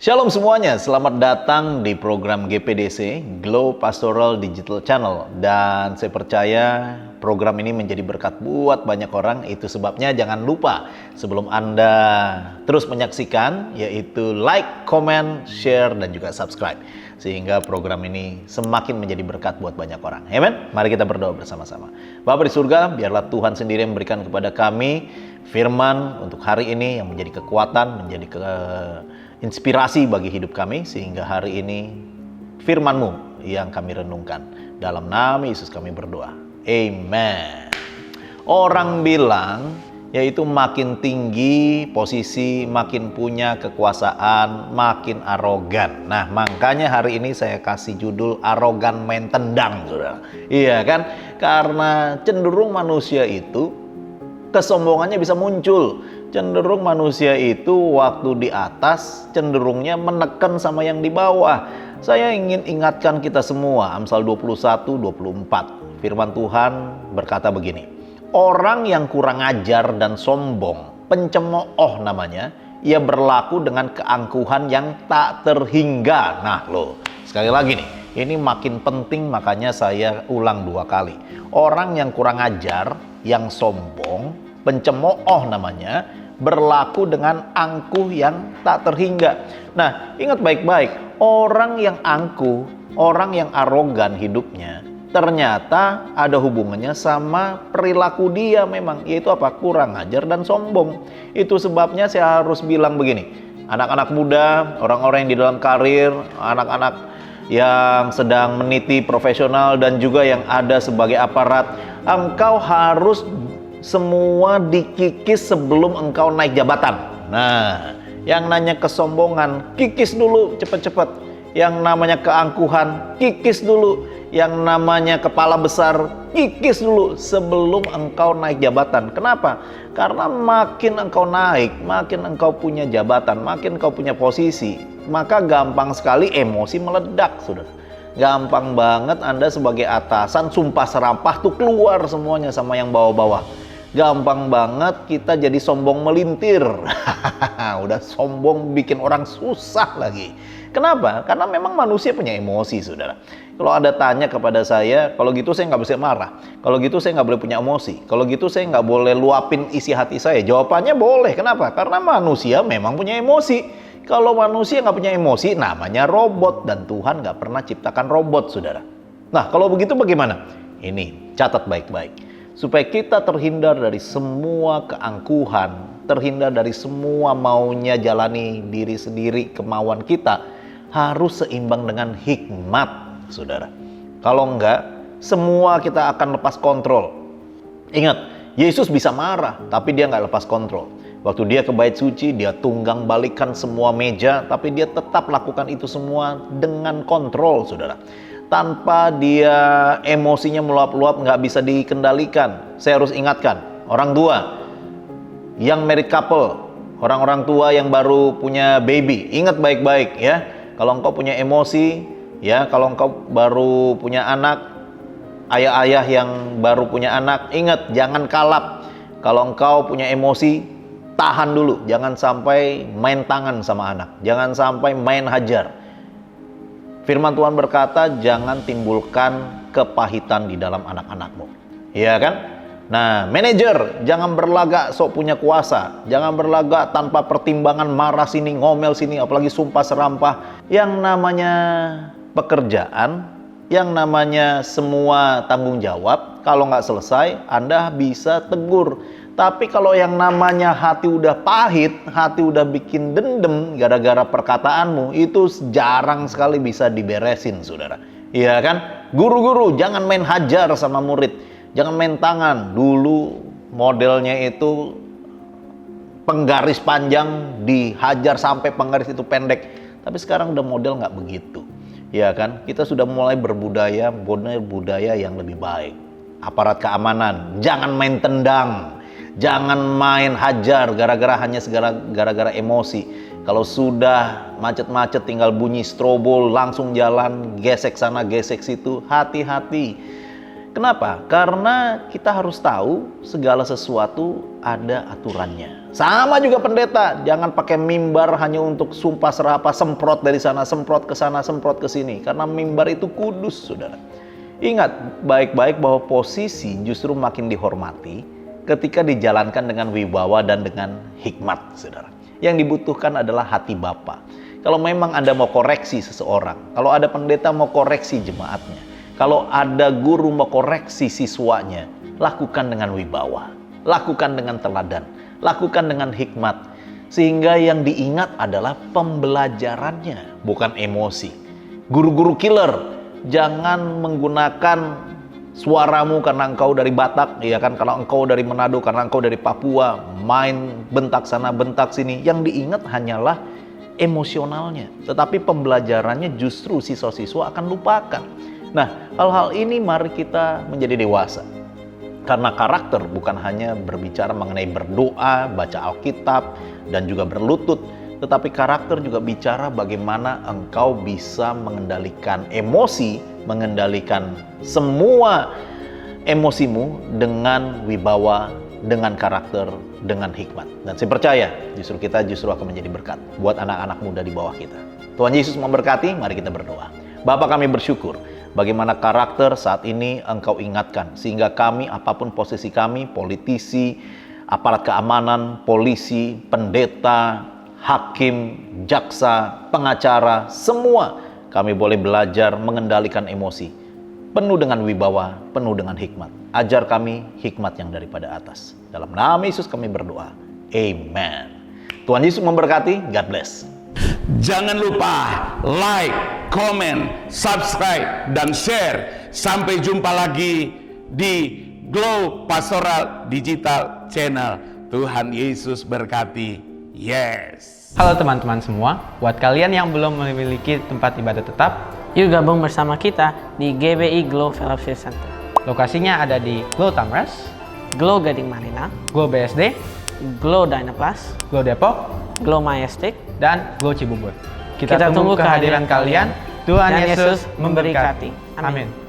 Shalom semuanya, selamat datang di program GPDC, Glow Pastoral Digital Channel. Dan saya percaya program ini menjadi berkat buat banyak orang. Itu sebabnya jangan lupa sebelum Anda terus menyaksikan, yaitu like, comment, share, dan juga subscribe. Sehingga program ini semakin menjadi berkat buat banyak orang. Amen? Mari kita berdoa bersama-sama. Bapa di surga, biarlah Tuhan sendiri yang memberikan kepada kami firman untuk hari ini yang menjadi kekuatan, menjadi inspirasi bagi hidup kami, sehingga hari ini firman-Mu yang kami renungkan. Dalam nama Yesus kami berdoa. Amen. Orang bilang, yaitu makin tinggi posisi, makin punya kekuasaan, makin arogan. Nah, makanya hari ini saya kasih judul arogan main tendang, saudara. Iya kan? Karena cenderung manusia itu kesombongannya bisa muncul. Cenderung manusia itu waktu di atas cenderungnya menekan sama yang di bawah. Saya ingin ingatkan kita semua, Amsal 21:24. Firman Tuhan berkata begini. Orang yang kurang ajar dan sombong, pencemooh namanya, ia berlaku dengan keangkuhan yang tak terhingga. Nah loh, sekali lagi nih, ini makin penting, makanya saya ulang 2 kali. Orang yang kurang ajar, yang sombong, pencemooh namanya, berlaku dengan angkuh yang tak terhingga. Nah, ingat baik-baik, orang yang angkuh, orang yang arogan hidupnya, ternyata ada hubungannya sama perilaku dia memang, yaitu apa? Kurang ajar dan sombong. Itu sebabnya saya harus bilang begini, anak-anak muda, orang-orang yang di dalam karir, anak-anak yang sedang meniti profesional, dan juga yang ada sebagai aparat, engkau harus semua dikikis sebelum engkau naik jabatan. Nah, yang namanya kesombongan, kikis dulu cepat-cepat. Yang namanya keangkuhan, kikis dulu. Yang namanya kepala besar, kikis dulu sebelum engkau naik jabatan. Kenapa? Karena makin engkau naik, makin engkau punya jabatan, makin engkau punya posisi, maka gampang sekali emosi meledak, saudara. Gampang banget Anda sebagai atasan sumpah serampah tuh keluar semuanya sama yang bawah-bawah. Gampang banget kita jadi sombong melintir. Udah sombong bikin orang susah lagi. Kenapa? Karena memang manusia punya emosi, saudara. Kalau Anda tanya kepada saya, kalau gitu saya nggak bisa marah. Kalau gitu saya nggak boleh punya emosi. Kalau gitu saya nggak boleh luapin isi hati saya. Jawabannya boleh. Kenapa? Karena manusia memang punya emosi. Kalau manusia nggak punya emosi, namanya robot. Dan Tuhan nggak pernah ciptakan robot, saudara. Nah, kalau begitu bagaimana? Ini, catat baik-baik. Supaya kita terhindar dari semua keangkuhan, terhindar dari semua maunya jalani diri sendiri, kemauan kita, harus seimbang dengan hikmat, saudara. Kalau enggak, semua kita akan lepas kontrol. Ingat, Yesus bisa marah, tapi dia nggak lepas kontrol. Waktu dia ke bait suci, dia tunggang balikan semua meja, tapi dia tetap lakukan itu semua dengan kontrol, saudara. Tanpa dia emosinya meluap-luap, nggak bisa dikendalikan. Saya harus ingatkan, orang tua, yang married couple, orang-orang tua yang baru punya baby, ingat baik-baik ya. Kalau engkau punya emosi, ya, kalau engkau baru punya anak, ayah-ayah yang baru punya anak, ingat jangan kalap. Kalau engkau punya emosi, tahan dulu, jangan sampai main tangan sama anak, jangan sampai main hajar. Firman Tuhan berkata, jangan timbulkan kepahitan di dalam anak-anakmu. Iya kan? Nah, manajer, jangan berlagak sok punya kuasa. Jangan berlagak tanpa pertimbangan, marah sini, ngomel sini, apalagi sumpah serampah. Yang namanya pekerjaan, yang namanya semua tanggung jawab, kalau nggak selesai, Anda bisa tegur. Tapi kalau yang namanya hati udah pahit, hati udah bikin dendam gara-gara perkataanmu, itu jarang sekali bisa diberesin, saudara. Iya kan? Guru-guru, jangan main hajar sama murid. Jangan main tangan. Dulu modelnya itu penggaris panjang dihajar sampai penggaris itu pendek. Tapi sekarang udah model nggak begitu. Iya kan? Kita sudah mulai berbudaya yang lebih baik. Aparat keamanan, jangan main tendang. Jangan main hajar gara-gara emosi. Kalau sudah macet-macet tinggal bunyi strobol, langsung jalan, gesek sana gesek situ. Hati-hati. Kenapa? Karena kita harus tahu segala sesuatu ada aturannya. Sama juga pendeta, jangan pakai mimbar hanya untuk sumpah serapah, semprot dari sana, semprot ke sana, semprot ke sini. Karena mimbar itu kudus, saudara. Ingat baik-baik bahwa posisi justru makin dihormati ketika dijalankan dengan wibawa dan dengan hikmat, saudara. Yang dibutuhkan adalah hati Bapa. Kalau memang Anda mau koreksi seseorang, kalau ada pendeta mau koreksi jemaatnya, kalau ada guru mau koreksi siswanya, lakukan dengan wibawa, lakukan dengan teladan, lakukan dengan hikmat. Sehingga yang diingat adalah pembelajarannya, bukan emosi. Guru-guru killer, jangan menggunakan suaramu karena engkau dari Batak, ya kan? Kalau engkau dari Manado, karena engkau dari Papua, main bentak sana, bentak sini. Yang diingat hanyalah emosionalnya. Tetapi pembelajarannya justru siswa-siswa akan lupakan. Nah, hal-hal ini mari kita menjadi dewasa. Karena karakter bukan hanya berbicara mengenai berdoa, baca Alkitab, dan juga berlutut. Tetapi karakter juga bicara bagaimana engkau bisa mengendalikan emosi, mengendalikan semua emosimu dengan wibawa, dengan karakter, dengan hikmat. Dan saya percaya justru kita akan menjadi berkat buat anak-anak muda di bawah kita. Tuhan Yesus memberkati, mari kita berdoa. Bapa, kami bersyukur bagaimana karakter saat ini Engkau ingatkan, sehingga kami, apapun posisi kami, politisi, aparat keamanan, polisi, pendeta, hakim, jaksa, pengacara, semua kami boleh belajar mengendalikan emosi, penuh dengan wibawa, penuh dengan hikmat. Ajar kami hikmat yang daripada atas. Dalam nama Yesus kami berdoa. Amen. Tuhan Yesus memberkati. God bless. Jangan lupa like, comment, subscribe, dan share. Sampai jumpa lagi di Glow Pastoral Digital Channel. Tuhan Yesus berkati. Yes. Halo teman-teman semua, buat kalian yang belum memiliki tempat ibadah tetap, yuk gabung bersama kita di GBI Glow Fellowship Center. lokasinya ada di Glow Tamres, Glow Gading Marina, Glow BSD, Glow Dynaplus, Glow Depok, Glow Majestic, dan Glow Cibubur. Kita tunggu kehadiran kalian. Tuhan Dan Yesus Yesus memberkati. memberkati. Amin. Amin.